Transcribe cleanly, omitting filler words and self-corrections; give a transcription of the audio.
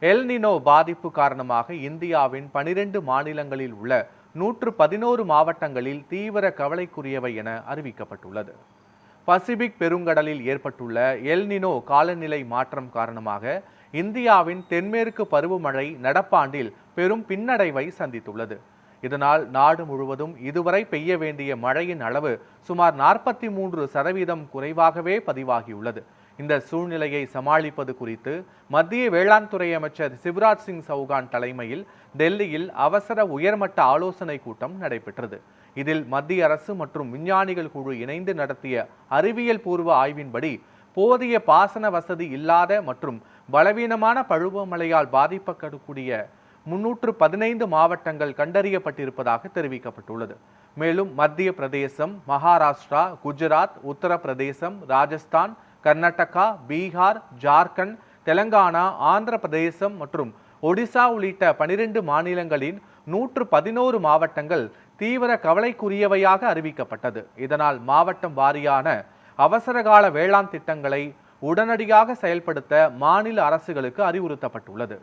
El Nino பாதிப்பு காரணமாக இந்தியாவின் 12 மாநிலங்களில் உள்ள 111 மாவட்டங்களில் தீவிர கவலைக்குரியவை என அறிவிக்கப்பட்டுள்ளது. பசிபிக் பெருங்கடலில் ஏற்பட்டுள்ள எல் நினோ காலநிலை மாற்றம் காரணமாக இந்தியாவின் தென்மேற்கு பருவமழை நடப்பாண்டில் பெரும் பின்னடைவை சந்தித்துள்ளது. இதனால் நாடு முழுவதும் இதுவரை பெய்ய வேண்டிய மழையின் அளவு சுமார் 43% குறைவாகவே பதிவாகியுள்ளது. இந்த சூழ்நிலையை சமாளிப்பது குறித்து மத்திய வேளாண் துறை அமைச்சர் சிவராஜ் சிங் சௌகான் தலைமையில் டெல்லியில் அவசர உயர்மட்ட ஆலோசனை கூட்டம் நடைபெற்றது. இதில் மத்திய அரசு மற்றும் விஞ்ஞானிகள் குழு இணைந்து நடத்திய அறிவியல் பூர்வ ஆய்வின்படி போதிய பாசன வசதி இல்லாத மற்றும் பலவீனமான பருவமழையால் பாதிக்கப்படக்கூடிய 315 மாவட்டங்கள் கண்டறியப்பட்டிருப்பதாக தெரிவிக்கப்பட்டுள்ளது. மேலும் மத்திய பிரதேசம், மகாராஷ்டிரா, குஜராத், உத்தரப்பிரதேசம், ராஜஸ்தான், கர்நாடகா, பீகார், ஜார்க்கண்ட், தெலங்கானா, ஆந்திர பிரதேசம் மற்றும் ஒடிசா உள்ளிட்ட 12 மாநிலங்களின் 111 மாவட்டங்கள் தீவிர கவலைக்குரியவையாக அறிவிக்கப்பட்டது. இதனால் மாவட்டம் வாரியான அவசரகால வேளாண் திட்டங்களை உடனடியாக செயல்படுத்த மாநில அரசுகளுக்கு அறிவுறுத்தப்பட்டுள்ளது.